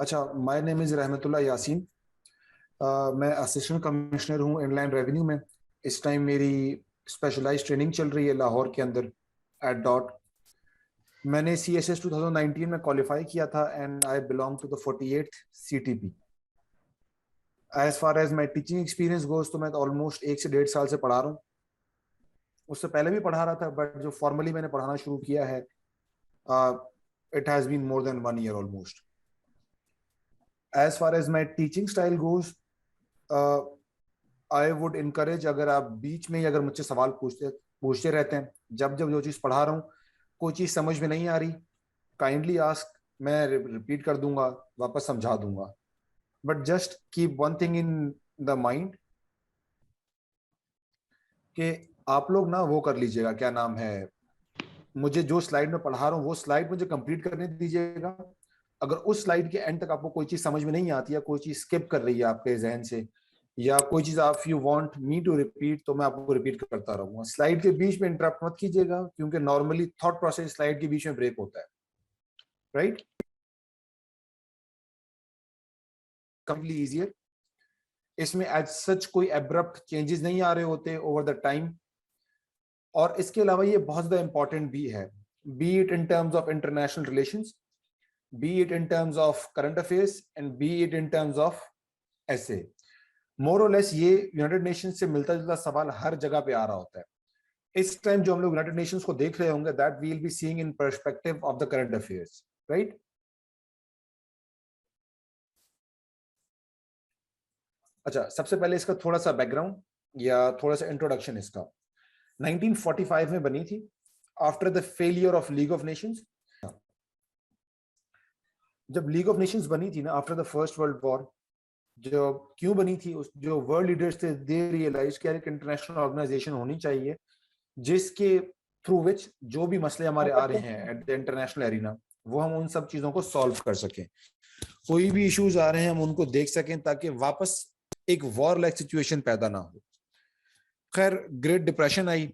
अच्छा, my name is रहमतुल्लाह यासीन। मैं असिस्टेंट कमिश्नर हूँ इनलैंड रेवेन्यू में। इस टाइम मेरी स्पेशलाइज ट्रेनिंग चल रही है लाहौर के अंदर एट डॉट। मैंने CSS 2019 में क्वालिफाई किया था and I belong to the 48th CTP। As far as my teaching experience goes तो मैं ऑलमोस्ट 1 से 1.5 साल से पढ़ा रहा हूँ। उससे पहले भी पढ़ा रहा था, बट जो फॉर्मली मैंने पढ़ाना शुरू किया है it has been more than 1 year almost. As far as my teaching style goes, I would encourage, अगर आप बीच में ही अगर मुझसे सवाल पूछते पूछते रहते हैं, जब जब जो चीज़ पढ़ा रहा हूँ कोई चीज़ समझ में नहीं आ रही, काइंडली आस्क, मैं रिपीट कर दूंगा, वापस समझा दूंगा। But just keep one thing in the mind कि आप लोग ना वो कर लीजिएगा, क्या नाम है, मुझे जो स्लाइड में पढ़ा रहा हूँ वो स्लाइड मुझे कंप्लीट करने दीजिएगा। अगर उस स्लाइड के एंड तक आपको कोई चीज समझ में नहीं आती है, कोई चीज स्किप कर रही है आपके जहन से, या कोई चीज आप you want me to repeat, तो मैं आपको रिपीट करता रहूंगा। स्लाइड के बीच में इंटरप्ट मत कीजिएगा, क्योंकि नॉर्मली थॉट प्रोसेस स्लाइड के बीच में ब्रेक होता है, राइट। Completely easier. इसमें एज सच कोई एब्रप्ट चेंजेस नहीं आ रहे होते ओवर द टाइम। और इसके अलावा ये बहुत ज्यादा इंपॉर्टेंट भी है, B it in terms of international relations, be it in terms of current affairs and be it in terms of essay। मोर और लेस ये यूनाइटेड नेशंस से मिलता जुलता सवाल हर जगह पे आ रहा होता है। इस टाइम जो हम लोग यूनाइटेड नेशंस को देख रहे होंगे, that we will be seeing in perspective of the current affairs, right. अच्छा, सबसे पहले इसका थोड़ा सा बैकग्राउंड या थोड़ा सा इंट्रोडक्शन। इसका 1945 में बनी थी, after the failure of league of Nations. जब लीग ऑफ नेशंस बनी थी ना, after the first world war, जो क्यों बनी थी, उस जो वर्ल्ड लीडर्स थे, दे रियलाइज कि एक इंटरनेशनल ऑर्गेनाइजेशन होनी चाहिए जिसके थ्रू विच जो भी मसले हमारे आ रहे हैं एट द इंटरनेशनल एरिना, वो हम उन सब चीजों को सॉल्व कर सकें। कोई भी इश्यूज आ रहे हैं हम उनको देख सकें, ताकि वापस एक वॉर लाइक सिचुएशन पैदा ना हो। खैर, ग्रेट डिप्रेशन आई,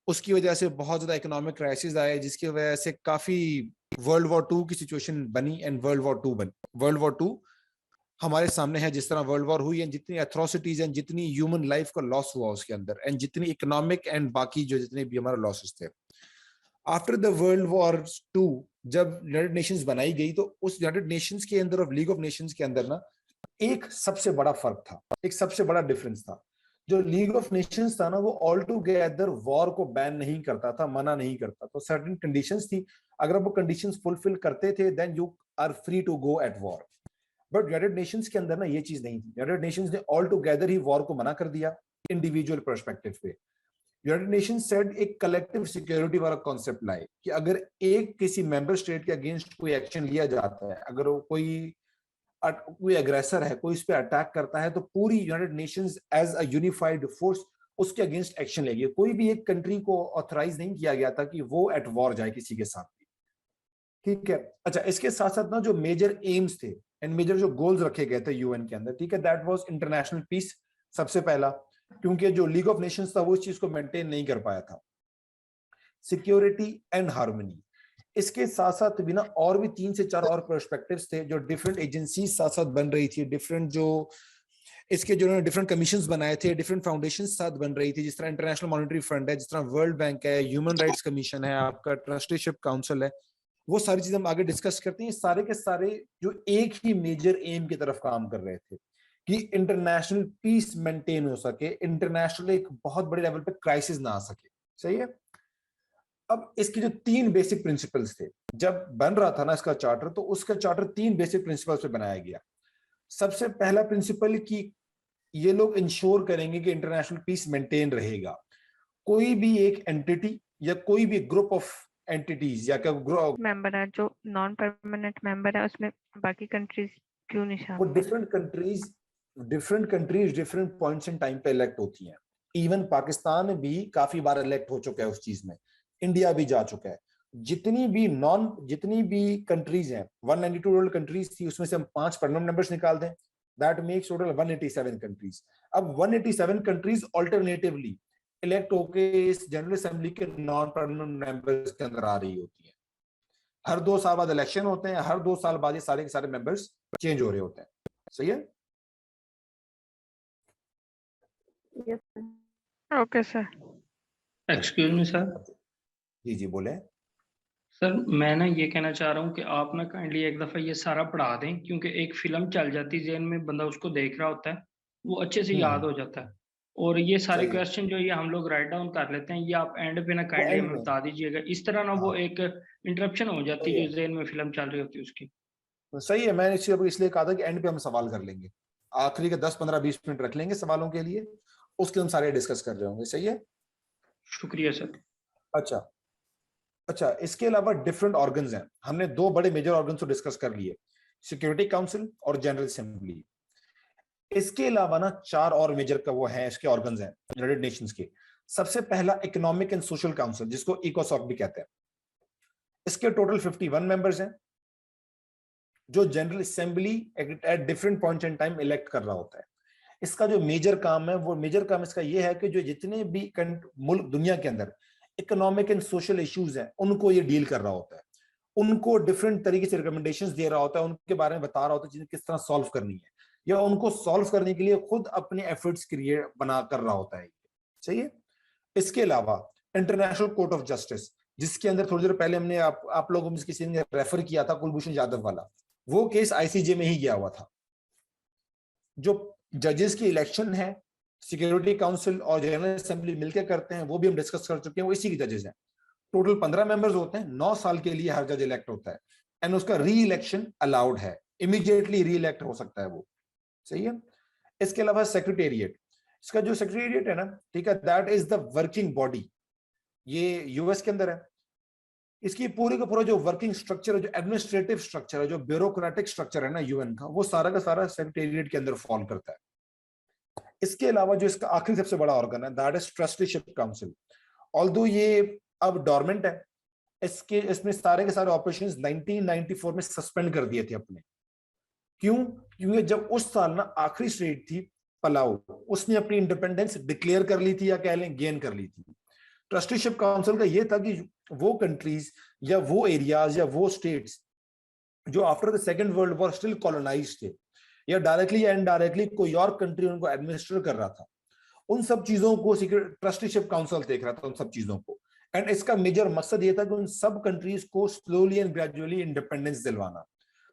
उसकी वजह से बहुत ज्यादा इकोनॉमिक क्राइसिस आए, जिसकी वजह से काफी वर्ल्ड वॉर 2 की सिचुएशन बनी एंड वर्ल्ड वॉर 2 हमारे सामने है। जिस तरह वर्ल्ड वॉर हुई है, जितनी एट्रोसिटीज एंड जितनी ह्यूमन लाइफ का लॉस हुआ उसके अंदर, एंड जितनी इकोनॉमिक एंड बाकी जो जितने भी हमारे लॉसेस थे। आफ्टर द वर्ल्ड वॉर 2 जब यूनाइटेड नेशंस बनाई गई, तो उस यूनाइटेड नेशंस के अंदर और लीग ऑफ नेशंस के अंदर ना एक सबसे बड़ा फर्क था, एक सबसे बड़ा डिफरेंस था। जो लीग ऑफ नेशंस था ना, वो ऑल टुगेदर वॉर को बैन नहीं करता था, मना नहीं करता। तो सर्टेन कंडीशंस थी, अगर आप वो कंडीशंस फुलफिल करते थे, then you are free to go at war. But United Nations के अंदर ना ये चीज नहीं थी। यूनाइटेड नेशंस ने ऑल टुगेदर ही वॉर को मना कर दिया इंडिविजुअल पर्सपेक्टिव पे। यूनाइटेड नेशंस सेड एक कलेक्टिव सिक्योरिटी वाला कॉन्सेप्ट लाए कि अगर एक किसी मेंबर स्टेट के अगेंस्ट कोई एक्शन लिया जाता है, अगर वो कोई अग्रेसर है, कोई इस पे अटैक करता है, तो पूरी United Nations as a unified force उसके अगेंस्ट एक्शन लेगी। कोई भी एक कंट्री को ऑथराइज नहीं किया गया था कि वो एट वॉर जाए किसी के साथ भी, ठीक है। अच्छा, इसके साथ साथ ना जो मेजर एम्स थे एंड मेजर जो गोल्स रखे गए थे यूएन के अंदर, ठीक है, दैट वाज इंटरनेशनल पीस सबसे पहला, क्योंकि जो लीग ऑफ नेशंस था वो इस चीज को मेंटेन नहीं कर पाया था। सिक्योरिटी एंड हार्मनी, इसके साथ साथ भी ना और भी 3 से 4 और पर्सपेक्टिव्स थे, जो डिफरेंट एजेंसीज साथ साथ बन रही थी, डिफरेंट जो इसके जो डिफरेंट कमीशंस बनाए थे, डिफरेंट फाउंडेशंस साथ बन रही थी, जिस तरह इंटरनेशनल मॉनेटरी फंड है, जिस तरह वर्ल्ड बैंक है, ह्यूमन राइट्स कमीशन है, आपका ट्रस्टीशिप काउंसिल है। वो सारी चीजें हम आगे डिस्कस करते हैं। सारे के सारे जो एक ही मेजर एम की तरफ काम कर रहे थे कि इंटरनेशनल पीस मेंटेन हो सके, इंटरनेशनल एक बहुत बड़े लेवल पे क्राइसिस ना आ सके, सही है। अब इसके जो 3 बेसिक प्रिंसिपल्स थे, जब बन रहा था ना इसका चार्टर, तो उसका चार्टर 3 बेसिक प्रिंसिपल्स पे बनाया गया। सबसे पहला प्रिंसिपल कि ये लोग इंश्योर करेंगे कि इंटरनेशनल पीस मेंटेन रहेगा। कोई भी एक एंटिटी या कोई भी ग्रुप ऑफ एंटिटीज या ग्रुप मेंबर है जो नॉन परमानेंट मेंबर है, उसमें बाकी कंट्रीज क्यों नहीं वो शामिल? Different countries different points in time पे इलेक्ट होती हैं। इवन पाकिस्तान भी काफी बार इलेक्ट हो चुका है उस चीज में, इंडिया भी जा चुका है। जितनी भी कंट्रीज हैं, 192 टोटल कंट्रीज थी, उसमें से हम 5 परमानेंट मेंबर्स निकाल दें, दैट मेक्स टोटल 187 कंट्रीज। अब 187 कंट्रीज ऑल्टरनेटिवली इलेक्ट होके इस जनरल असेंबली के नॉन परमानेंट मेंबर्स के अंदर आ रही होती है। हर 2 साल बाद इलेक्शन होते हैं, हर 2 साल बाद ये सारे के सारे मेंबर्स चेंज हो रहे होते हैं। सही है? Okay sir. Excuse me sir. जी जी बोले। सर मैं ना ये कहना चाह रहा हूँ कि आप ना काइंडली एक दफ़ा ये सारा पढ़ा दें, क्योंकि एक फिल्म चल जाती जेहन में, बंदा उसको देख रहा होता है, वो अच्छे से याद हो जाता है। और ये सारे सही है। क्वेश्चन जो ये हम लोग राइट डाउन कर लेते हैं, ये आप एंड पे ना वो काइंडली एंड हमें में, बता दीजिएगा, इस तरह ना वो हाँ एक इंटरप्शन हो जाती सही है है, जो जेहन में फिल्म चल रही होती है उसकी। तो सही है। मैंने इसलिए कहा था कि एंड पे हम सवाल कर लेंगे, आखिरी के 10 15 20 मिनट रख लेंगे सवालों के लिए, उसके हम सारे डिस्कस कर रहे होंगे। सही है? शुक्रिया सर। अच्छा अच्छा, इसके अलावा डिफरेंट ऑर्गन्स हैं। हमने दो बड़े मेजर ऑर्गन्स को डिस्कस कर लिए, सिक्योरिटी काउंसिल और जनरल असेंबली। इसके अलावा ना 4 और मेजर का वो है, इसके ऑर्गन्स हैं यूनाइटेड नेशंस के। सबसे पहला इकोनॉमिक एंड सोशल काउंसिल, जिसको इकोसॉक भी कहते हैं। इसके टोटल 51 मेंबर्स हैं, जो general assembly at different points in time elect कर रहा होता है। इसका जो मेजर काम है, वो मेजर काम इसका ये है कि जो जितने भी मुल्क दुनिया के अंदर इकोनॉमिक एंड सोशल इश्यूज हैं, उनको ये डील कर रहा होता है, उनको डिफरेंट तरीके से रिकमेंडेशंस दे रहा होता है, उनके बारे में बता रहा होता है जिन्हें किस तरह सॉल्व करनी है, या उनको सॉल्व करने के लिए खुद अपने एफर्ट्स क्रिएट बना कर रहा होता है। सही है? इसके अलावा इंटरनेशनल कोर्ट ऑफ जस्टिस, जिसके अंदर थोड़ी देर पहले हमने आप लोगों में किसी ने रेफर किया था कुलभूषण यादव वाला, वो केस आईसीजे में ही गया हुआ था। जो जजेस की इलेक्शन है, सिक्योरिटी काउंसिल और जनरल असेंबली मिलकर करते हैं, वो भी हम डिस्कस कर चुके हैं, वो इसी के जजेस हैं। टोटल 15 मेंबर्स होते हैं, 9 साल के लिए हर जज इलेक्ट होता है, एंड उसका री इलेक्शन अलाउड है, इमीडिएटली री इलेक्ट हो सकता है वो। सही है? इसके अलावा सेक्रेटेरिएट, इसका जो सेक्रेटेरिएट है ना, ठीक है, that is the working body, ये यूएस के अंदर है। इसकी पूरे का पूरा जो वर्किंग स्ट्रक्चर है, जो एडमिनिस्ट्रेटिव स्ट्रक्चर है, जो ब्यूरोक्रेटिक स्ट्रक्चर है ना यूएन का, वो सारा का सारा सेक्रेटेरिएट के अंदर फॉल करता है। इसके अलावा जो इसका आखिरी सबसे बड़ा ऑर्गन है, that is trusteeship council. Although ये अब डोरमेंट है, इसमें सारे के सारे ऑपरेशंस 1994 में सस्पेंड कर दिए थे अपने। क्यों? क्योंकि जब उस साल ना आखिरी स्टेट थी पलाऊ, उसने अपनी इंडिपेंडेंस डिक्लेयर कर ली थी, या कह लें गेन कर ली थी। ट्रस्टीशिप काउंसिल का ये था कि वो कंट्रीज या वो एरियाज या वो स्टेट्स जो after the Second World War still colonise थे, या डायरेक्टली या इनडायरेक्टली कोई और कंट्री उनको एडमिनिस्टर कर रहा था, उन सब चीजों को ट्रस्टीशिप काउंसिल देख रहा था, उन सब चीजों को। एंड इसका मेजर मकसद ये था कि उन सब कंट्रीज को स्लोली एंड ग्रेजुअली इंडिपेंडेंस दिलवाना।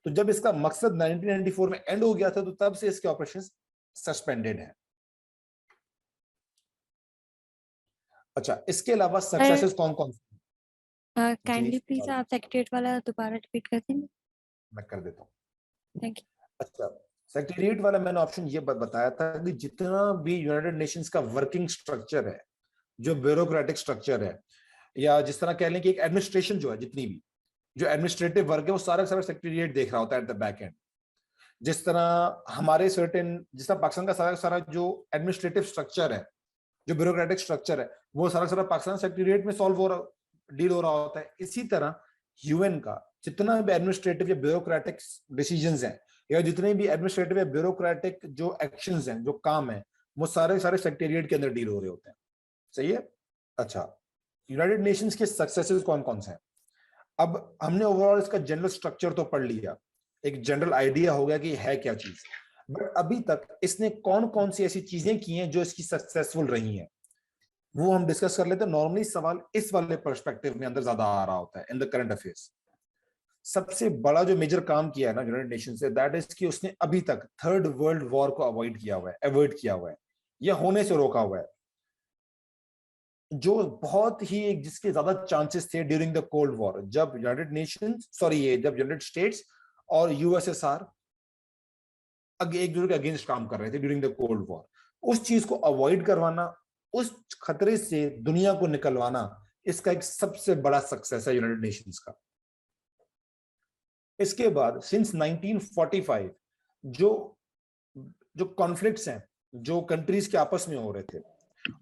तो जब इसका मकसद 1994 में एंड हो गया था, तो तब से इसके ऑपरेशंस सस्पेंडेड है। अच्छा, इसके अलावा सक्सेसेस कौन कौन से? काइंडली प्लीज आप सेक्रेटरीट वाला दोबारा रिपीट कर दें। मैं कर देता हूँ। Thank you. अच्छा, सेक्रेटेरिएट वाला मैंने ऑप्शन ये बताया था कि जितना भी यूनाइटेड नेशंस का वर्किंग स्ट्रक्चर है, जो ब्यूरोक्रेटिक स्ट्रक्चर है, या जिस तरह कह लें कि एक एडमिनिस्ट्रेशन जो है, जितनी भी जो एडमिनिस्ट्रेटिव वर्क है, वो सारा सारा सेक्रेटेरिएट देख रहा होता है एट द बैक एंड। जिस तरह हमारे जिस तरह पाकिस्तान का सारा सारा जो एडमिनिस्ट्रेटिव स्ट्रक्चर है, जो ब्यूरोक्रेटिक स्ट्रक्चर है, वो सारा सारा पाकिस्तान सेक्रेटेरिएट में सॉल्व हो रहा, डील हो रहा होता है। इसी तरह यूएन का जितना भी एडमिनिस्ट्रेटिव या ब्यूरोक्रेटिक डिसीजंस हैं, या जितने भी एडमिनिस्ट्रेटिव या ब्यूरोक्रेटिक जो एक्शंस हैं, जो काम है, वो सारे सारे सेक्रेटेरिएट के अंदर डील हो रहे होते हैं। सही है? अच्छा, यूनाइटेड नेशंस के सक्सेसेस कौन कौन से हैं? अब हमने ओवरऑल इसका जनरल स्ट्रक्चर तो पढ़ लिया, एक जनरल आइडिया हो गया कि है क्या चीज, बट अभी तक इसने कौन कौन सी ऐसी चीजें की हैं जो इसकी सक्सेसफुल रही हैं, वो हम डिस्कस कर लेते हैं। नॉर्मली सवाल इस वाले पर्सपेक्टिव में अंदर ज्यादा आ रहा होता है इन द करंट अफेयर्स। सबसे बड़ा जो मेजर काम किया है ना यूनाइटेड नेशन से, दैट इज कि उसने अभी तक थर्ड वर्ल्ड वॉर को अवॉइड किया हुआ है, अवॉइड किया हुआ है, या होने से रोका हुआ है, जो बहुत ही जिसके ज्यादा चांसेस थे ड्यूरिंग द कोल्ड वॉर, जब यूनाइटेड नेशंस जब यूनाइटेड स्टेट्स और यूएसएसआर एक दूसरे के अगेंस्ट काम कर रहे थे ड्यूरिंग द कोल्ड वॉर। उस चीज को अवॉइड करवाना, उस खतरे से दुनिया को निकलवाना, इसका एक सबसे बड़ा सक्सेस है यूनाइटेड नेशंस का। इसके बाद सिंस 1945 जो कॉन्फ्लिक्ट्स हैं, जो कंट्रीज के आपस में हो रहे थे,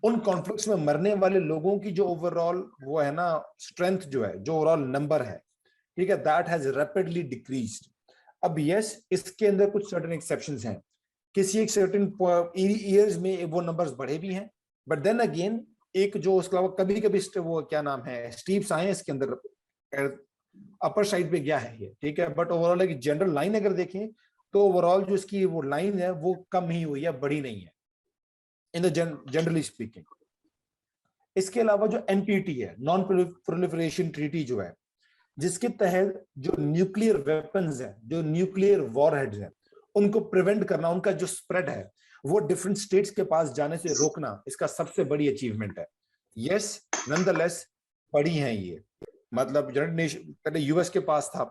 उन कॉन्फ्लिक्ट्स में मरने वाले लोगों की जो ओवरऑल वो है ना स्ट्रेंथ, जो है जो ओवरऑल नंबर है, ठीक है, दैट हैज रैपिडली डिक्रीज्ड। अब यस, इसके अंदर कुछ सर्टेन एक्सेप्शंस हैं, किसी एक सर्टेन ईयर्स में वो नंबर्स बढ़े भी हैं, बट देन अगेन एक जो उसके अलावा कभी कभी वो क्या नाम है स्टीव्स आए इसके अंदर, अपर साइड पे गया है ये, ठीक है, बट ओवरऑल एक जनरल लाइन अगर देखें तो ओवरऑल जो इसकी वो लाइन है वो कम ही हुई है, बड़ी नहीं है इन द जनरली स्पीकिंग। इसके अलावा जो एनपीटी है, नॉन प्रोलिफरेशन ट्रीटी जो है, जिसके तहत जो न्यूक्लियर वेपन्स हैं, जो न्यूक्लियर वॉरहेड्स हैं, उनको प्रिवेंट करना, उनका जो स्प्रेड है वो डिफरेंट स्टेट्स के पास जाने से रोकना, इसका सबसे बड़ी अचीवमेंट है। यस, नॉनदलेस बड़ी हैं ये, मतलब यूनाइटेड नेशन पहले यूएस के पास था,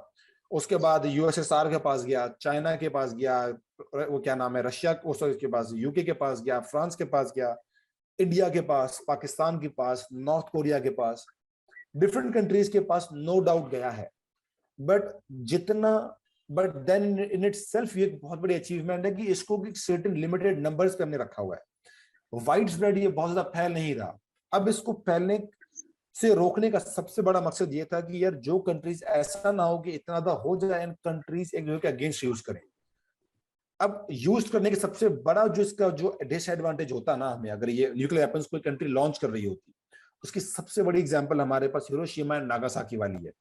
उसके बाद यूएसएसआर के पास गया, चाइना के पास गया, वो क्या नाम है, रशिया के पास, यूके के पास गया, फ्रांस के पास गया, इंडिया के पास, पाकिस्तान के पास, नॉर्थ कोरिया के पास, डिफरेंट कंट्रीज के पास नो डाउट गया है। बट देन इन इटसेल्फ ये एक बहुत बड़ी अचीवमेंट है कि इसको सर्टेन लिमिटेड नंबर्स पे हमने रखा हुआ है। वाइड स्प्रेड ये बहुत ज्यादा फैल नहीं रहा। अब इसको फैलने से रोकने का सबसे बड़ा मकसद ये था कि यार जो कंट्रीज, ऐसा ना हो कि इतना ज्यादा हो जाए एंड कंट्रीज एक दूसरे के अगेंस्ट यूज करें। अब यूज करने के सबसे बड़ा जो इसका जो डिसएडवांटेज होता ना हमें, अगर ये न्यूक्लियर वेपन्स कोई कंट्री लॉन्च कर रही होती, उसकी सबसे बड़ी एग्जांपल हमारे पास हिरोशिमा एंड नागासाकी वाली है,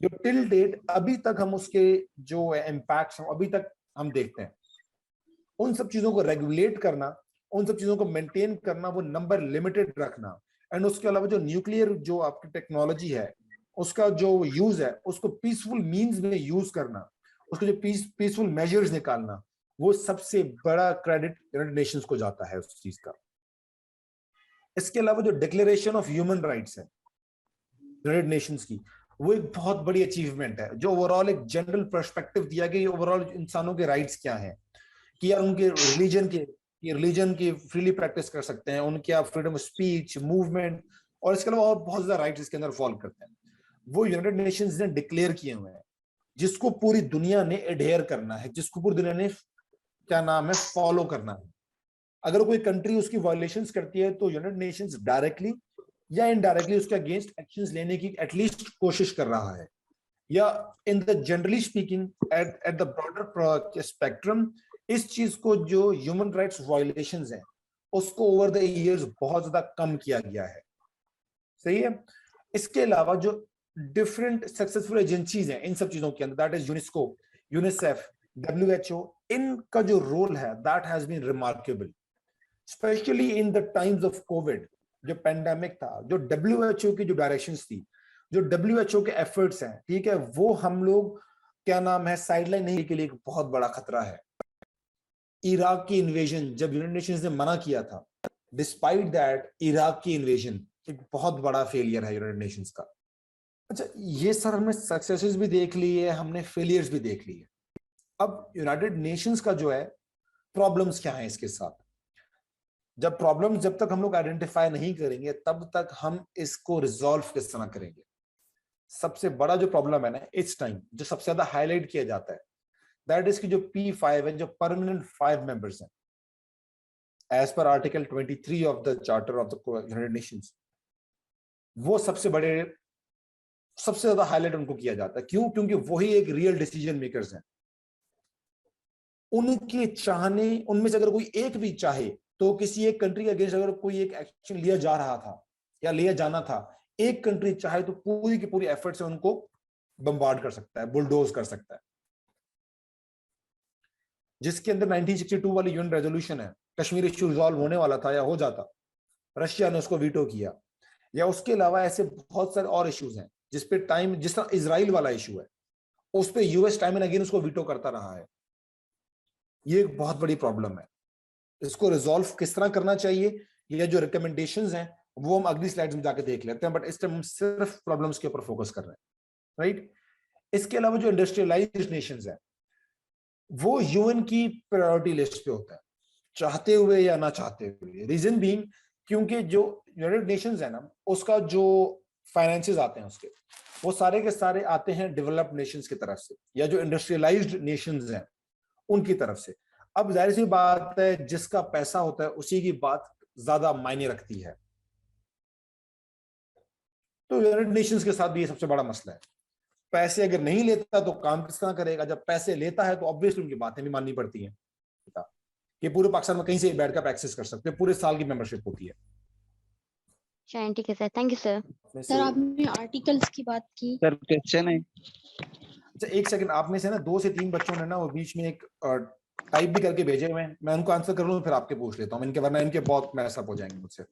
जो टिल डेट अभी तक हम उसके जो इम्पैक्ट्स अभी तक हम देखते हैं। उन सब चीजों को रेगुलेट करना, उन सब चीजों को मेंटेन करना, वो नंबर लिमिटेड रखना, एंड उसके अलावा जो न्यूक्लियर जो आपकी टेक्नोलॉजी है उसका जो यूज है उसको पीसफुल मीन्स में यूज करना, उसको जो पीसफुल मेजर्स निकालना, वो सबसे बड़ा क्रेडिट यूनाइटेड नेशंस को जाता है उस चीज का। इसके अलावा जो डिक्लेरेशन ऑफ ह्यूमन राइट्स है यूनाइटेड नेशंस की, वो एक बहुत बड़ी अचीवमेंट है, जो ओवरऑल एक जनरल पर्सपेक्टिव दिया कि ओवरऑल इंसानों के राइट्स क्या हैं, कि यार उनके रिलीजन की फ्रीली प्रैक्टिस कर सकते हैं, उनके आप फ्रीडम ऑफ स्पीच, मूवमेंट, और इसके अलावा और बहुत ज्यादा राइट्स इसके अंदर फॉल करते हैं, वो यूनाइटेड नेशंस ने डिक्लेयर किए हुए हैं, जिसको पूरी दुनिया ने एडहेयर करना है, जिसको पूरी दुनिया ने क्या नाम है फॉलो करना है। अगर कोई कंट्री उसकी वायलेशंस करती है तो यूनाइटेड नेशंस डायरेक्टली या इनडायरेक्टली उसके अगेंस्ट एक्शंस लेने की एटलीस्ट कोशिश कर रहा है, या in the generally speaking at the broader spectrum, इस चीज को जो ह्यूमन राइट्स वायलेशंस हैं उसको ओवर द इयर्स बहुत ज्यादा कम किया गया है। सही है। इसके अलावा जो डिफरेंट सक्सेसफुल एजेंसीज हैं इन सब चीजों के अंदर, that is UNESCO, UNICEF, WHO, इनका जो रोल है that has been remarkable, especially in the times of COVID, जो पेंडेमिक था, जो WHO की जो डायरेक्शंस थी, जो WHO के एफर्ट्स हैं, ठीक है, वो हम लोग क्या नाम है साइडलाइन नहीं के लिए एक बहुत बड़ा खतरा है। इराक की इन्वेजन जब यूनाइटेड नेशंस ने मना किया था, डिस्पाइट दैट इराक की इन्वेजन एक बहुत बड़ा फेलियर है यूनाइटेड नेशंस का। अच्छा, ये सर हमने सक्सेसेस भी देख ली है, हमने फेलियर्स भी देख ली है। अब यूनाइटेड नेशंस का जो है प्रॉब्लम्स क्या है इसके साथ, जब तक हम लोग आइडेंटिफाई नहीं करेंगे तब तक हम इसको रिजॉल्व किस तरह करेंगे। सबसे बड़ा जो प्रॉब्लम है ना इस टाइम, जो सबसे ज्यादा हाईलाइट किया जाता है, दैट इज कि जो P5 है, जो परमानेंट 5 मेंबर्स हैं as per article 23 of the charter of the United Nations, वो सबसे ज्यादा हाईलाइट उनको किया जाता है। क्यों? क्योंकि वही एक रियल डिसीजन मेकर्स हैं। उनके चाहने, उनमें से अगर कोई एक भी चाहे तो किसी एक कंट्री के अगेंस्ट अगर कोई एक एक्शन लिया जा रहा था या लिया जाना था, एक कंट्री चाहे तो पूरी की पूरी एफर्ट से उनको बम्बार्ड कर सकता है, बुलडोज कर सकता है। जिसके अंदर 1962 वाली यूएन रेजोल्यूशन है, कश्मीर इश्यू रिजॉल्व होने वाला था या हो जाता, रशिया ने उसको वीटो किया। या उसके अलावा ऐसे बहुत सारे और इश्यूज हैं जिस पे टाइम, जिस तरह इजराइल वाला इशू है, उस पे यूएस टाइम एंड अगेन उसको वीटो करता रहा है। ये एक बहुत बड़ी प्रॉब्लम है। इसको रिजॉल्व किस तरह करना चाहिए, ये जो रिकमेंडेशंस हैं वो हम अगली स्लाइड्स में जाके देख लेते हैं, बट इस टाइम हम सिर्फ प्रॉब्लम्स के ऊपर फोकस कर रहे हैं, राइट। इसके अलावा जो इंडस्ट्रियलाइज्ड नेशंस हैं वो यूएन की प्रायोरिटी लिस्ट पे होता है, चाहते हुए या ना चाहते हुए। रीजन बीइंग क्योंकि जो यूनाइटेड नेशंस है ना, उसका जो फाइनेंसेस आते हैं उसके, वो सारे के सारे आते हैं डेवलप्ड नेशंस की तरफ से या जो इंडस्ट्रियलाइज्ड नेशंस हैं उनकी तरफ से। अब जाहिर सी बात है, जिसका पैसा होता है उसी की बात ज्यादा मायने रखती है। तो यूनाइटेड नेशंस के साथ भी ये सबसे बड़ा मसला है। पैसे अगर नहीं लेता तो काम किस तरह करेगा, जब पैसे लेता है तो ऑब्वियसली उनकी बातें भी माननी पड़ती हैं। कि पूरे पाकिस्तान में कहीं से बैठ कर एक्सेस कर सकते हैं, पूरे साल की मेंबरशिप होती है। ठीक है sir, thank you sir. Sir आपने आर्टिकल्स की बात की। सर क्वेश्चन है, अच्छा एक सेकंड, आप में से ना 2 से 3 बच्चों ने ना वो बीच में एक टाइप भी करके भेजे हुए हैं, मैं उनको आंसर कर लूं फिर आपके पूछ लेता हूं इनके, वरना इनके बहुत मैसअप हो जाएंगे मुझसे।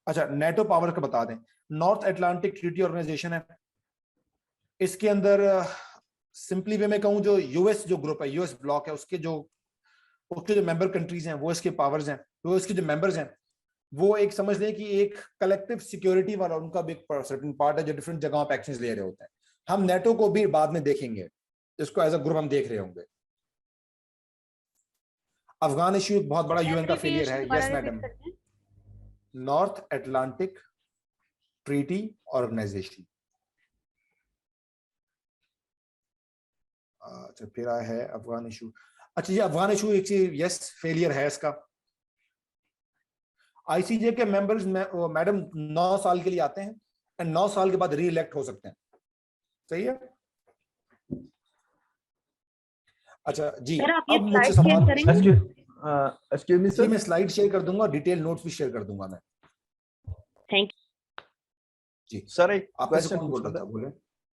अच्छा नेटो पावर का बता दें, नॉर्थ अटलांटिक ट्रीटी ऑर्गेनाइजेशन है, इसके अंदर सिंपली वे में कहूं जो यूएस जो ग्रुप है, यूएस ब्लॉक है, उसके जो मेंबर कंट्रीज हैं वो इसके पावर्स हैं, तो इसके जो मेंबर्स हैं वो एक समझ लें कि एक कलेक्टिव सिक्योरिटी वाला उनका भी एक सर्टेन पार्ट है जो डिफरेंट जगहों पे एक्शंस ले रहे होते हैं। हम नेटो को भी बाद में देखेंगे, इसको एज अ ग्रुप हम देख रहे होंगे। अफगान इश्यू एक बहुत बड़ा यूएन का फेलियर है, yes madam. North Atlantic Treaty Organization, अच्छा फिर आया है अफगान इशू। अच्छा जी अफगान इशू एक यस फेलियर है इसका। आईसीजे के मेंबर्स मैडम 9 साल के लिए आते हैं एंड 9 साल के बाद री इलेक्ट हो सकते हैं, सही है। अच्छा जी अब मुझसे सवाल, एक्सक्यूज मी सर, मैं स्लाइड शेयर कर दूंगा, डिटेल नोट्स भी शेयर कर दूंगा मैं। थैंक जी सर एक आप में से क्वेश्चन कौन बोल रहा था,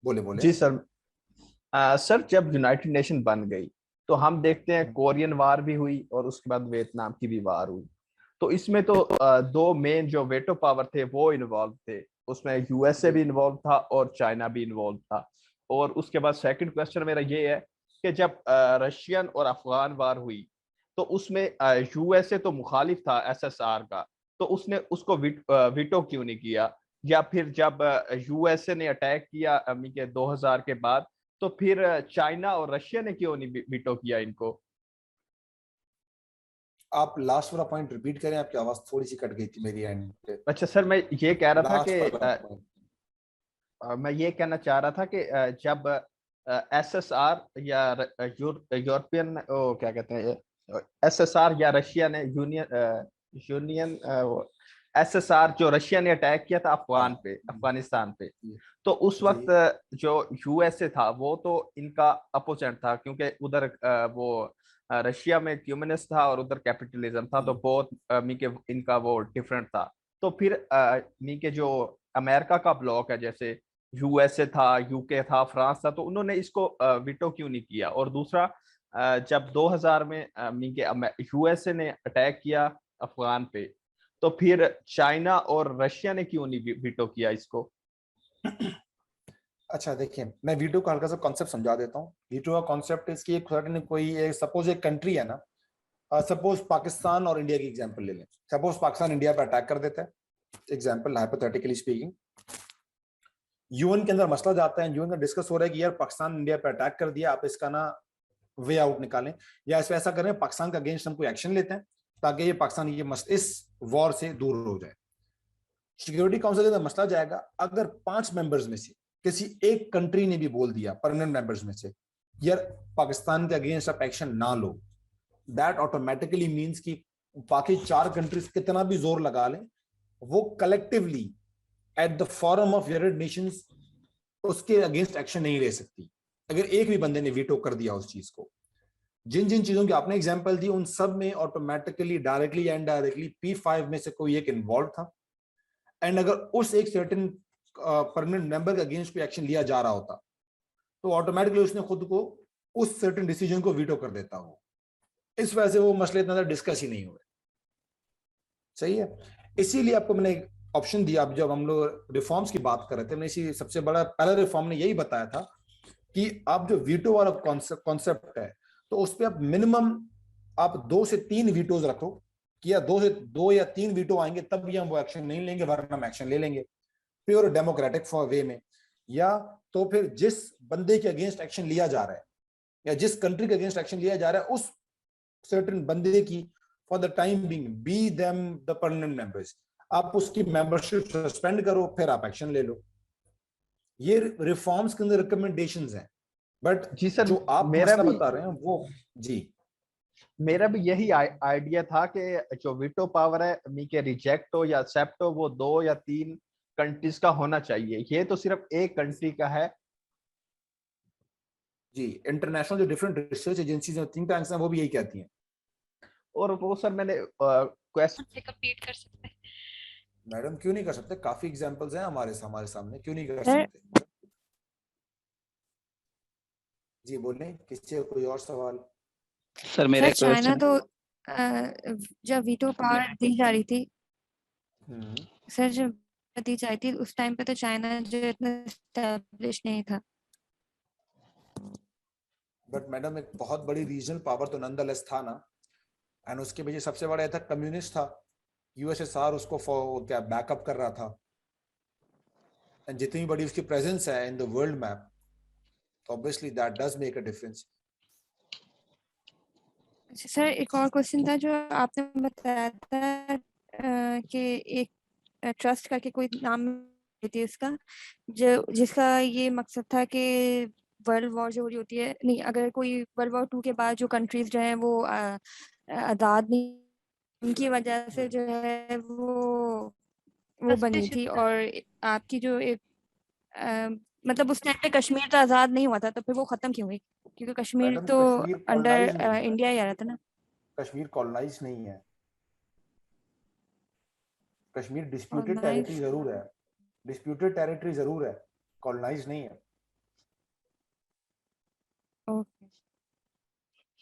बोले जी सर। सर जब यूनाइटेड नेशन बन गई तो हम देखते हैं कोरियन वार भी हुई और उसके बाद वियतनाम की भी वार हुई, तो इसमें तो दो मेन जो वेटो पावर थे वो इन्वॉल्व थे, उसमें यूएसए भी इन्वॉल्व था और चाइना भी इन्वॉल्व था। और उसके बाद सेकंड क्वेश्चन मेरा ये है कि जब रशियन और अफगान वार हुई तो उसमें यूएसए तो मुखालिफ था एसएसआर का, तो उसने उसको वीटो क्यों नहीं किया? या फिर जब यूएसए ने अटैक किया के 2000 के बाद, तो फिर चाइना और रशिया ने क्यों नहीं वीटो किया इनको? आप लास्ट वाला पॉइंट रिपीट करें, आपकी आवाज थोड़ी सी कट गई थी मेरी एंड पे। अच्छा सर मैं ये कह रहा था कि मैं ये कहना चाह रहा था कि जब एसएसआर या यूरोपियन क्या कहते हैं एसएसआर या रशिया ने यूनियन एसएसआर जो रशिया ने अटैक किया था अफगानिस्तान पे, तो उस वक्त जो यूएसए था वो तो इनका अपोजिट था, क्योंकि उधर वो रशिया में कम्युनिस्ट था और उधर कैपिटलिज्म था, तो बहुत इनका वो डिफरेंट था। तो फिर के जो अमेरिका का ब्लॉक है, जैसे यूएसए था, यूके था, फ्रांस था, तो उन्होंने इसको वीटो क्यों नहीं किया? और दूसरा जब 2000 में यूएसए ने अटैक किया अफगान पे, तो फिर चाइना और रशिया ने क्यों नहीं वीटो किया इसको? अच्छा देखिए मैं वीटो का हल्का सा कॉन्सेप्ट समझा देता हूँ। वीटो का कॉन्सेप्ट इसकी एक सर्टेन कोई सपोज एक कंट्री है ना, सपोज पाकिस्तान और इंडिया की एग्जांपल ले लें। सपोज पाकिस्तान इंडिया पर अटैक कर देता है, एग्जांपल हाइपोथेटिकली स्पीकिंग, यूएन के अंदर मसला जाता है, यूएन का डिस्कस हो रहा है कि यार पाकिस्तान इंडिया पर अटैक कर दिया, आप इसका ना वे आउट निकालें, या ऐसा करें पाकिस्तान का अगेंस्ट हम कोई एक्शन लेते हैं ताकि ये पाकिस्तान इस वॉर से दूर हो जाए। सिक्योरिटी काउंसिल के अंदर मसला जाएगा, अगर 5 मेंबर्स में से किसी एक कंट्री ने भी बोल दिया, परमानेंट मेंबर्स में से, यार पाकिस्तान के अगेंस्ट आप एक्शन ना लो, दैट ऑटोमेटिकली मींस कि बाकी 4 कंट्रीज कितना भी जोर लगा लें, वो collectively at the forum of United Nations उसके अगेंस्ट एक्शन नहीं ले सकती अगर एक भी बंदे ने वीटो कर दिया उस चीज को। जिन जिन चीजों की आपने एग्जांपल दी उन सब में automatically directly and directly P5 में से कोई एक इन्वॉल्व था, एंड अगर उस एक सर्टेन परमानेंट मेंबर के अगेंस्ट कोई एक्शन लिया जा रहा होता तो ऑटोमेटिकली उसने खुद को उस सर्टेन डिसीजन को वीटो कर देता हो। इस वजह से वो मसले इतना डिस्कस ही नहीं हुए, सही है। इसीलिए आपको मैंने ऑप्शन दिया, अब जब हम लोग रिफॉर्म्स की बात कर रहे थे, मैंने इसी सबसे बड़ा पहला रिफॉर्म ने यही बताया था कि आप जो वीटो वाला कॉन्सेप्ट है तो उस पर आप मिनिमम आप 2 से 3 वीटोज रखो कि या 2 या 3 वीटो आएंगे तब भी हम वो एक्शन नहीं लेंगे, वरना हम एक्शन ले लेंगे प्योर डेमोक्रेटिक वे में। या तो फिर जिस बंदे के अगेंस्ट एक्शन लिया जा रहा है या जिस कंट्री के अगेंस्ट एक्शन लिया जा रहा है उस सर्टेन बंदे की for the time being be them the permanent members, आप उसकी मेंबरशिप सस्पेंड करो, फिर आप एक्शन ले लो। ये रिफॉर्म्स के अंदर रिकमेंडेशंस हैं, बट जी सर, जो आप मसला बता रहे हैं वो जी मेरा भी यही आइडिया था कि जो वीटो पावर है के रिजेक्ट हो या एक्सेप्ट हो, वो 2 या 3 कंट्रीज का होना चाहिए, ये तो सिर्फ एक कंट्री का है। जी इंटरनेशनल जो डिफरेंट रिसर्च एजेंसीज हैं, थिंक टैंक्स हैं, वो भी यही कहती हैं। और वो सर मैंने क्वेश्चन से कंप्लीट कर सकते हैं मैडम क्यों नहीं कर सकते, काफी एग्जांपल्स हैं हमारे सामने, क्यों नहीं कर सर? सकते। जी बोलें, किसी का कोई और सवाल? सर मेरा सर एक चाइना क्वेश्चन तो जब वीटो पावर दी जा रही थी, सर जब दी जा रही थी उस टाइम पे तो चाइना जो इतना एस्टेब्लिश नहीं था। बट मैडम एक बहुत बड़ी रीजनल पावर तो नंदलेस था ना, एंड उसके पीछे सबसे बड़ा था कम्युनिस्ट था, यूएसएसआर उसको क्या बैकअप कर रहा था, एंड जितनी बड़ी उसकी प्रेजेंस है in the world map, obviously that does make a difference. Sir एक और क्वेश्चन था जो आपने बताया था कि एक ट्रस्ट करके कोई नाम थी इसका, जो जिसका ये मकसद था कि वर्ल्ड वॉर जो हो रही होती है, नहीं अगर कोई वर्ल्ड वॉर 2 के बाद जो कंट्रीज जो हैं वो आज़ाद नहीं, उनकी वजह से जो है वो बनी थी। और आपकी जो एक मतलब उस टाइम पे कश्मीर तो आज़ाद नहीं हुआ था, तो फिर वो खत्म क्यों हुई? क्योंकि कश्मीर मैडम तो कश्मीर अंडर कॉलोनाइज नहीं है, इंडिया ही आ रहा था ना। कश्मीर कॉलोनाइज नहीं है, कश्मीर डिस्प्यूटेड कॉलोनाइज टेरिटरी जरूर है, डिस्प्यूटेड टेरिटरी जरूर है, कॉलोनाइज नहीं है। ओके।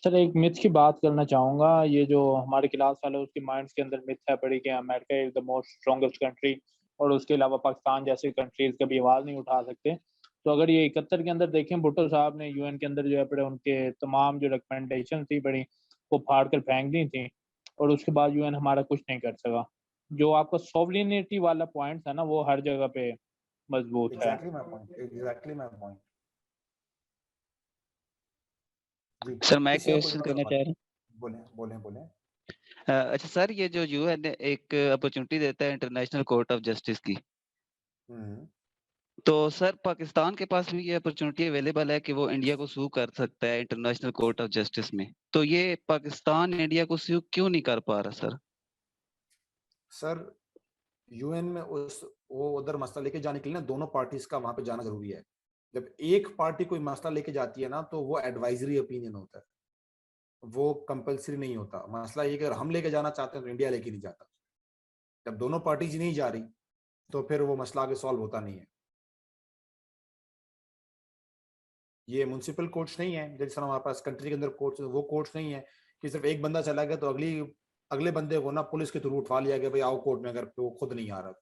सर एक मिथ की बात करना चाहूँगा, ये जो हमारे क्लास वाले उसके माइंड्स के अंदर मिथ है बड़ी कि America is the most strongest country और उसके अलावा पाकिस्तान जैसे कंट्रीज कभी आवाज़ नहीं उठा सकते। तो अगर ये 71 के अंदर देखें, भुट्टो साहब ने यूएन के अंदर जो है बड़े उनके तमाम जो रिकमेंडेशन थी बड़ी वो फाड़ कर फेंक दी थी, और उसके बाद यूएन हमारा कुछ नहीं कर सका। जो आपका सॉवरेनिटी वाला पॉइंट है ना, वो हर जगह पे मजबूत है। Exactly my point, exactly my point. जी सर मैं किसी का कोई क्वेश्चन और करना सवाल? चाह रहा हूँ। बोलें बोलें बोलें। अच्छा सर, ये जो यूएन एक अपॉर्चुनिटी देता है इंटरनेशनल कोर्ट ऑफ जस्टिस की, तो सर पाकिस्तान के पास भी ये अपॉर्चुनिटी अवेलेबल है कि वो इंडिया को सू कर सकता है इंटरनेशनल कोर्ट ऑफ जस्टिस में, तो ये पाकिस्तान इंडिया को सू क्यों नहीं कर पा रहा सर? सर यूएन में वो उधर मसला लेके जाने के लिए ना दोनों पार्टीज का वहां पे जाना जरूरी है। जब एक पार्टी कोई मसला लेके जाती है ना तो वो एडवाइजरी ओपिनियन होता है, वो कंपलसरी नहीं होता। मसला ये कि अगर हम लेके जाना चाहते हैं तो इंडिया लेके नहीं जाता। जब दोनों पार्टीज नहीं जा रही तो फिर वो मसला आगे सॉल्व होता नहीं है। ये म्युनिसिपल कोर्ट्स नहीं है जैसे हमारे पास कंट्री के अंदर कोर्ट्स, वो कोर्ट्स नहीं है कि सिर्फ एक बंदा चला गया तो अगले बंदे को ना पुलिस के थ्रू उठवा लिया गया, भाई आओ कोर्ट में, अगर वो खुद नहीं आ रहा।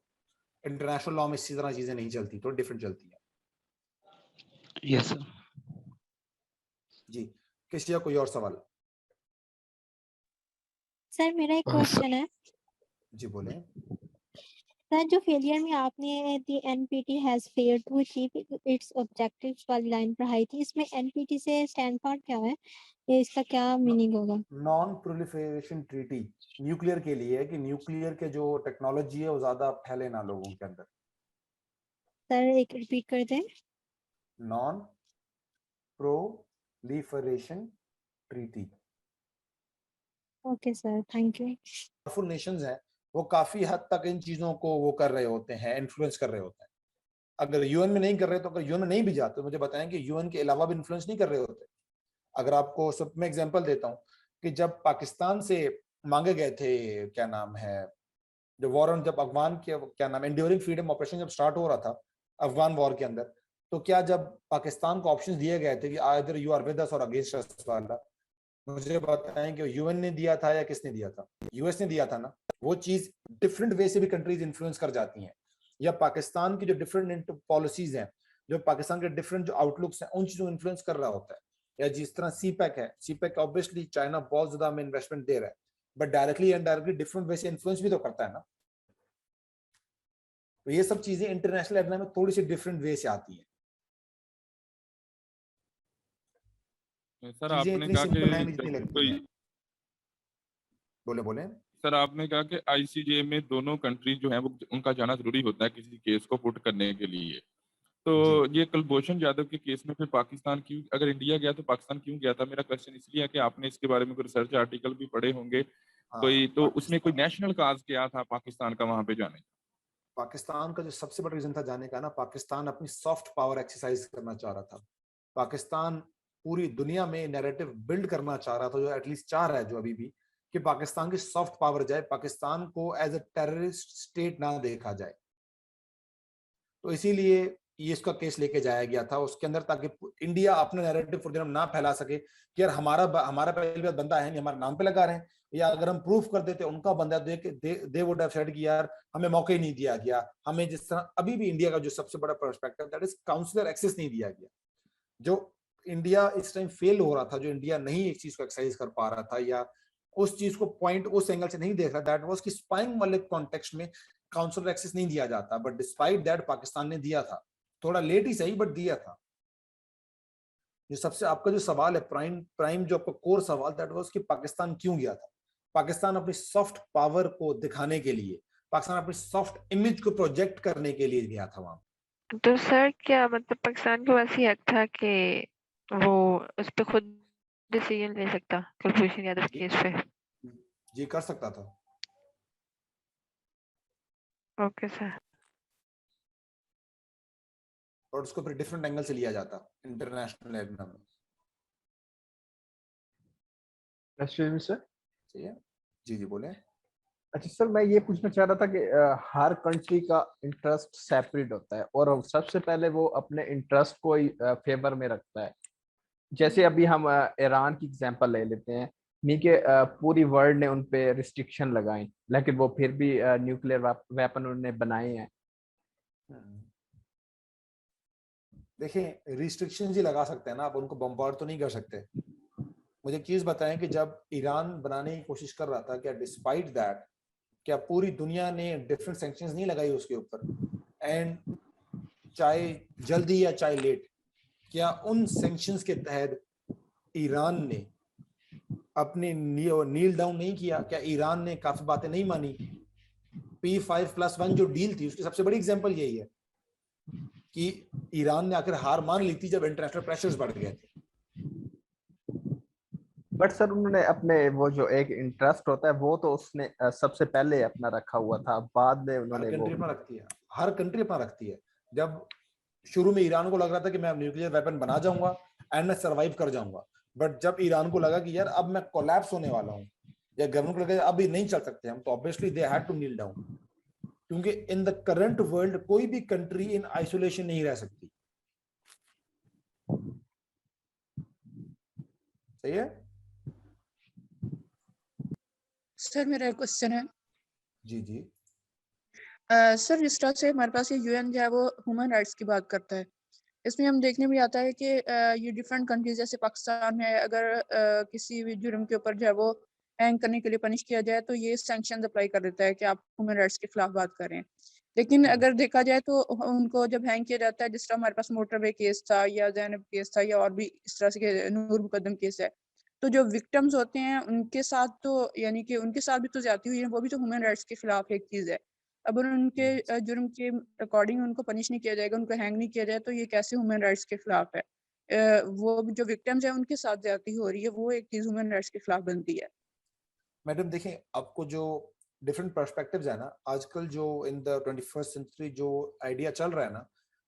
इंटरनेशनल लॉ में इसी तरह चीजें नहीं चलती, तो डिफरेंट चलती है। Yes sir. जी किसी का कोई और सवाल? सर मेरा एक क्वेश्चन है। जी बोले। सर जो फेलियर में आपने the NPT has failed to achieve its objectives वाली लाइन पढ़ाई थी, इसमें एनपीटी से स्टैंड फॉर क्या है, ये इसका क्या मीनिंग होगा? नॉन प्रोलिफरेशन ट्रीटी न्यूक्लियर के लिए है कि न्यूक्लियर के जो टेक्नोलॉजी है वो ज्यादा फैले ना लोगों के अंदर। सर एक रिपीट कर दें। Non proliferation treaty. Okay sir, thank you. Powerful Nations हैं वो काफी हद तक इन चीजों को वो कर रहे होते हैं, इन्फ्लुएंस कर रहे होते हैं। अगर यूएन में नहीं कर रहे तो अगर यूएन में नहीं भी जाते तो मुझे बताएं कि यूएन के अलावा भी इन्फ्लुएंस नहीं कर रहे होते। अगर आपको सब मैं एग्जांपल देता हूं कि जब पाकिस्तान से मांगे गए थे क्या नाम है, जो वॉर ऑन, जब अफगान के क्या नाम एंड्योरिंग फ्रीडम ऑपरेशन जब स्टार्ट हो रहा था अफगान वॉर के अंदर, तो क्या जब पाकिस्तान को ऑप्शंस दिए गए थे कि either you are with us or against अस वाला, मुझे बताएं कि यूएन ने दिया था या किसने दिया था? यूएस ने दिया था ना। वो चीज डिफरेंट वे से भी कंट्रीज इन्फ्लुएंस कर जाती हैं, या पाकिस्तान की जो डिफरेंट पॉलिसीज हैं, जो पाकिस्तान के डिफरेंट जो आउटलुक्स हैं, उन चीजों को इन्फ्लुएंस कर रहा होता है। या जिस तरह सीपैक है, सीपैक ऑब्वियसली चाइना बहुत ज्यादा में इन्वेस्टमेंट दे रहा है, but directly and directly different way से इन्फ्लुएंस भी तो करता है ना। तो ये सब चीजें इंटरनेशनल एरिया में थोड़ी सी डिफरेंट वे से आती हैं। सर आपने कहा कि जब कोई बोले बोले सर आपने कहा कि आईसीजे में दोनों कंट्री जो है वो उनका जाना जरूरी होता है किसी केस को पुट करने के लिए। तो ये कुलभूषण यादव के केस में फिर पाकिस्तान क्यों, अगर इंडिया गया तो पाकिस्तान क्यों गया था? मेरा क्वेश्चन इसलिए है कि आपने इसके बारे में कोई रिसर्च आर्टिकल भी पढ़े होंगे कोई, तो उसमें कोई नेशनल काज क्या था पाकिस्तान का वहां पे जाने? पाकिस्तान का जो सबसे बड़ा रीजन था जाने का ना, पाकिस्तान अपनी सॉफ्ट पावर एक्सरसाइज करना चाह रहा था। पाकिस्तान पूरी दुनिया में नैरेटिव बिल्ड करना चाह रहा था, जो एटलीस्ट चाह रहा है जो अभी भी, कि पाकिस्तान की सॉफ्ट पावर जाए, पाकिस्तान को एज ए टेररिस्ट स्टेट ना देखा जाए। तो इसीलिए ये इसका केस लेके जाया गया था उसके अंदर, ताकि इंडिया अपना नैरेटिव फॉर देम ना फैला सके कि यार हमारा पहले बात बंदा है नहीं, हमारे नाम पे लगा रहे हैं, या अगर हम प्रूफ कर देते उनका बंदा दे वुड हैव सेड कि यार हमें मौका ही नहीं दिया गया, हमें जिस तरह अभी भी इंडिया का जो सबसे बड़ा perspective that is consular access नहीं दिया गया। जो इंडिया इस टाइम फेल हो रहा था, जो इंडिया नहीं एक चीज को एक्सरसाइज कर पा रहा था या उस चीज को पॉइंट उस एंगल से नहीं देख रहा, दैट वाज कि स्पाइंग वाले कॉन्टेक्स्ट में काउंसलर एक्सेस नहीं दिया जाता, बट डिस्पाइट दैट पाकिस्तान ने दिया था, थोड़ा लेट ही सही बट दिया था। जो सबसे आपका जो सवाल है प्राइम जो आपका कोर सवाल, दैट वाज कि पाकिस्तान क्यों गया था। पाकिस्तान अपनी सॉफ्ट पावर को दिखाने के लिए, पाकिस्तान अपनी सॉफ्ट इमेज को प्रोजेक्ट करने के लिए गया था वहां। तो सर क्या मतलब पाकिस्तान के पास ही हक था कि वो उस पे खुद डिसीजन ले सकता कुलभूषण यादव केस पे? जी कर सकता था। Okay sir. और उसको फिर डिफरेंट एंगल से लिया जाता इंटरनेशनल एरिना में। सर सही है जी जी बोले। अच्छा सर, मैं ये पूछना चाह रहा था कि हर कंट्री का इंटरेस्ट सेपरेट होता है और सबसे पहले वो अपने इंटरेस्ट को ही फेवर में रखता है। जैसे अभी हम ईरान की एग्जांपल ले लेते हैं, नहीं कि पूरी वर्ल्ड ने उन पे रिस्ट्रिक्शन लगाए, लेकिन वो फिर भी न्यूक्लियर वेपन उन्होंने बनाए हैं। देखिए रिस्ट्रिक्शन ही लगा सकते हैं ना, आप उनको बम्बार्ड तो नहीं कर सकते। मुझे एक चीज बताएं कि जब ईरान बनाने की कोशिश कर रहा था, क्या डिस्पाइट दैट क्या पूरी दुनिया ने डिफरेंट सैंक्शंस नहीं लगाई उसके ऊपर, एंड चाहे जल्दी या चाहे लेट, क्या उन सैंक्शंस के तहत ईरान ने अपने नील डाउन नहीं किया? क्या ईरान ने काफी बातें नहीं मानी? P5+1 जो डील थी उसकी सबसे बड़ी एग्जांपल यही है कि ईरान ने आखिर हार मान ली थी जब इंटरनेशनल प्रेशर्स बढ़ गए थे। बट सर उन्होंने अपने वो जो एक इंटरेस्ट होता है वो तो उसने सबसे पहले अपना रखा हुआ था, बाद में उन्होंने हर कंट्री अपना रखती है, हर कंट्री अपना रखती है। जब शुरू में ईरान को लग रहा था कि मैं न्यूक्लियर वेपन बना जाऊंगा एंड मैं सर्वाइव कर जाऊंगा, बट जब ईरान को लगा कि यार अब मैं कोलैप्स होने वाला हूँ या गवर्नमेंट को लगा अब ये नहीं चल सकते हम, तो obviously they had to kneel down, क्योंकि इन द करंट वर्ल्ड कोई भी कंट्री इन आइसोलेशन नहीं रह सकती। सही है सर मेरा एक क्वेश्चन है। जी जी। सर जिस तरह से हमारे पास ये यूएन जो है वो ह्यूमन राइट्स की बात करता है, इसमें हम देखने में आता है कि ये डिफरेंट कंट्रीज जैसे पाकिस्तान में अगर किसी भी जुर्म के ऊपर जो है वो हैंग करने के लिए पनिश किया जाए तो ये सैंक्शन अप्लाई कर देता है कि आप ह्यूमन राइट्स के खिलाफ बात कर रहे हैं। लेकिन अगर देखा जाए तो उनको जब हैंग किया जाता है, जिस तरह हमारे पास मोटरवे केस था या जैनब केस था या और भी इस तरह से नूर मुकद्दम केस है, तो जो विक्टिम्स होते हैं उनके साथ तो यानी कि उनके साथ भी तो ज्यादती हुई है, वो भी तो ह्यूमन राइट्स के खिलाफ एक चीज है। अब उनके जुर्म के अकॉर्डिंग उनको पनिश नहीं किया जाएगा, उनको हैंग नहीं किया जाए, तो ये कैसे ह्यूमन राइट्स के खिलाफ है? वो जो विक्टिम्स है उनके साथ ज्यादती हो रही है, वो एक चीज ह्यूमन राइट्स के खिलाफ बनती है। मैडम देखिए, आपको जो डिफरेंट पर्सपेक्टिव्स है ना, आजकल जो इन द 21st सेंचुरी जो आइडिया चल रहा है ना,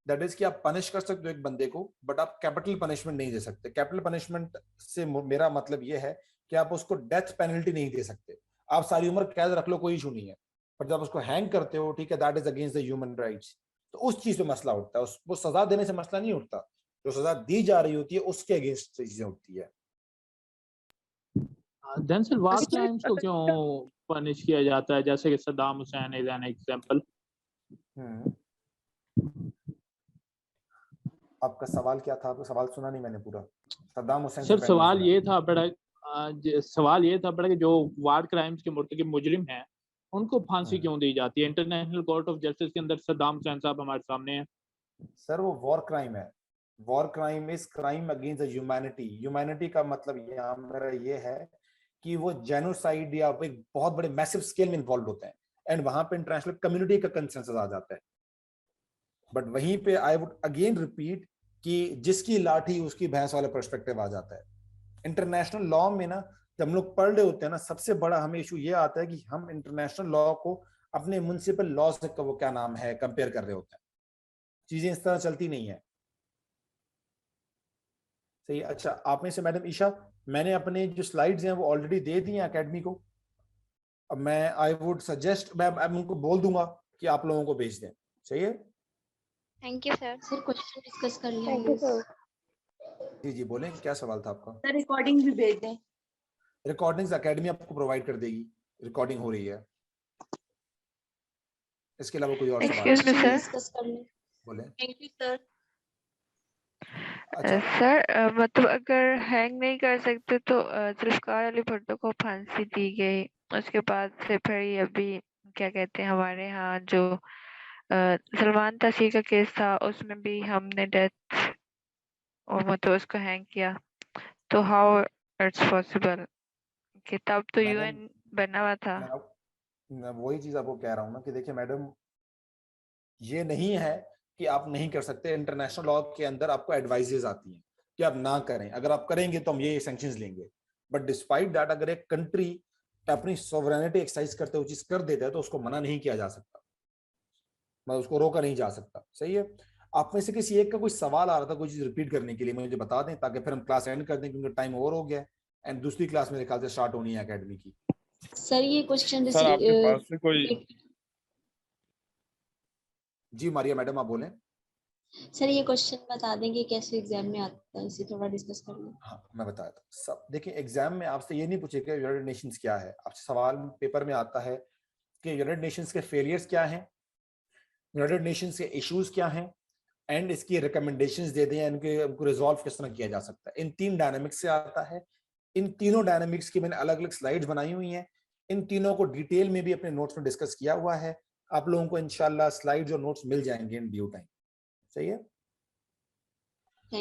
दैट इज कि आप पनिश कर सकते हो एक बंदे को, बट आप कैपिटल पनिशमेंट नहीं दे सकते। कैपिटल पनिशमेंट से मेरा मतलब ये है कि आप उसको डेथ पेनल्टी नहीं दे सकते। आप सारी उम्र कैद रख लो, कोई इशू नहीं है, पर जब उसको हैंग करते हो, ठीक है, that is against the human rights, तो उस चीज पे मसला उठता है। वो सजा देने से मसला नहीं उठता, जो सजा दी जा रही होती है उसके अगेंस्ट चीजें उठती है। डेंसल वार क्राइम्स को क्यों पनिश किया जाता है, जैसे कि Saddam Hussain is an example? आपका सवाल क्या था? आपका सवाल सुना नहीं मैंने पूरा। सद्दाम हुसैन सर सवाल ये था बड़ा कि जो वार क्राइम्स के मुर्तकिब मुजरिम हैं उनको फांसी क्यों दी जाती है? इंटरनेशनल कोर्ट ऑफ जस्टिस के अंदर सद्दाम हुसैन साहब हमारे सामने हैं। सर वो वॉर क्राइम है। War crime is crime against the humanity. Humanity का मतलब यहाँ मेरा ये है कि वो जेनोसाइड या एक बहुत बड़े मैसिव स्केल में इन्वॉल्व होते हैं, एंड वहां पे इंटरनेशनल कम्युनिटी का कंसेंसस आ जाता है। बट वहीं पे आई वुड अगेन रिपीट कि जिसकी लाठी उसकी भैंस वाला पर्सपेक्टिव आ जाता है। इंटरनेशनल लॉ में ना जब हम लोग पढ़ रहे होते हैं ना, सबसे बड़ा हमें इशू ये आता है कि हम इंटरनेशनल लॉ को अपने म्युनिसिपल लॉ से वो क्या नाम है कंपेयर कर रहे होते हैं। चीजें इस तरह चलती नहीं है। सही। अच्छा, आप में से मैडम ईशा, मैंने अपने जो स्लाइड्स हैं वो ऑलरेडी दे दी हैं एकेडमी को। अब मैं आई वुड सजेस्ट, मैं उनको बोल दूंगा कि आप लोगों को भेज दें। सही है। Thank you sir. Sir question discuss कर लिया। Thank you sir. जी जी बोलें, क्या सवाल था आपका? सर रिकॉर्डिंग भी भेज दें। रिकॉर्डिंग्स एकेडमी आपको प्रोवाइड कर देगी, रिकॉर्डिंग हो रही है। इसके अलावा कोई और सवाल? Excuse me sir. डिस्कस कर लें। बोले। Thank you sir. अच्छा सर मतलब अगर हैंग नहीं कर सकते तो जुल्फकार अली भुट्टो को फांसी दी गई, उसके बाद से फिर ये अभी क्या कहते हैं हमारे यहाँ जो सलमान तासीर का केस था उसमें भी हमने डेथ और मतलब उसको हैंग किया, तो हाउ इट्स पॉसिबल कि तब तो मैडम यूएन बना हुआ था। मैं वही चीज आपको कह रहा हूँ ना कि देखिए मैडम, ये नहीं है कि आप नहीं कर सकते। इंटरनेशनल लॉ के अंदर आपको एडवाइजेज आती हैं कि आप ना करें, अगर आप करेंगे तो हम ये सैंक्शंस लेंगे। बट डिस्पाइट दैट अगर एक कंट्री अपनी सॉवरेनिटी एक्सरसाइज करते हुए चीज कर देता है तो उसको मना नहीं किया जा सकता, मतलब उसको रोका नहीं जा सकता। सही है। आप में से किसी एक का कोई सवाल आ रहा था कोई चीज रिपीट करने के लिए, मुझे बता दें ताकि फिर हम क्लास एंड कर दें, क्योंकि टाइम ओवर हो गया है एंड दूसरी क्लास मेरे ख्याल से स्टार्ट होनी है एकेडमी की। सर ये क्वेश्चन सर आपके पास से कोई जी मारिया मैडम आप बोलें। सर ये क्वेश्चन बता देंगे कैसे एग्जाम में आता है, इसे थोड़ा डिस्कस कर लें। हाँ मैं बताया था सब। देखिए एग्जाम में आपसे ये नहीं पूछेगा यूनाइटेड नेशंस क्या है, आपसे सवाल पेपर में आता है कि यूनाइटेड नेशंस के फेलियर्स क्या हैं, यूनाइटेड नेशंस के इश्यूज क्या हैं, एंड इसकी रिकमेंडेशंस दे दें, उनको रिजॉल्व किस तरह किया जा सकता है। इन तीन डायनामिक्स से आता है। इन तीनों डायनामिक्स की मैंने अलग अलग स्लाइड्स बनाई हुई हैं, इन तीनों को डिटेल में भी अपने नोट्स में डिस्कस किया हुआ है। आप लोगों को इंशाल्लाह स्लाइड्स और नोट्स मिल जाएंगे इन ड्यू टाइम। सही है।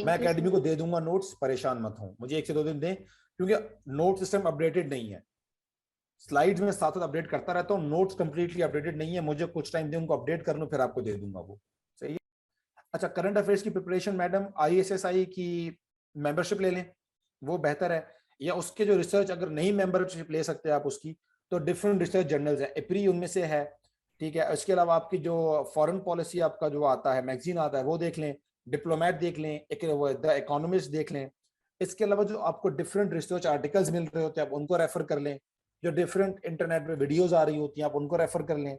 मैं एकेडमी को दे दूंगा नोट्स, परेशान मत हो, मुझे 1 से 2 दिन दें, क्योंकि नोट सिस्टम अपडेटेड नहीं है। स्लाइड्स में साथ साथ अपडेट करता रहता हूँ, नोट्स कंप्लीटली अपडेटेड नहीं है, मुझे कुछ टाइम दे उनको अपडेट कर लूं फिर आपको दे दूंगा वो। सही है। अच्छा करंट अफेयर्स की प्रिपरेशन मैडम ISSI की मेंबरशिप ले लें, वो बेहतर है। या उसके जो रिसर्च अगर नहीं मेंबरशिप ले सकते आप उसकी, तो डिफरेंट रिसर्च जर्नल्स हैं, एप्री उनमें से है। ठीक है। इसके अलावा आपकी जो फॉरेन पॉलिसी आपका जो आता है मैगजीन आता है वो देख लें, डिप्लोमेट देख लें, एक द इकोनॉमिस्ट देख लें। इसके अलावा जो आपको डिफरेंट रिसर्च आर्टिकल्स मिल रहे होते हैं आप उनको रेफर कर लें, जो डिफरेंट इंटरनेट पे वीडियोस आ रही होती हैं आप उनको रेफर कर लें।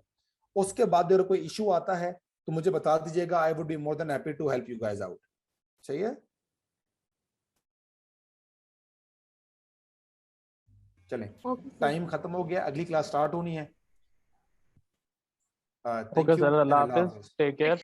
उसके बाद अगर कोई इशू आता है तो मुझे बता दीजिएगा, I would be more than happy to help you guys out. सही है। चलें टाइम खत्म हो गया, अगली क्लास स्टार्ट होनी है। ओके सर, अल्लाह हाफिज, टेक केयर।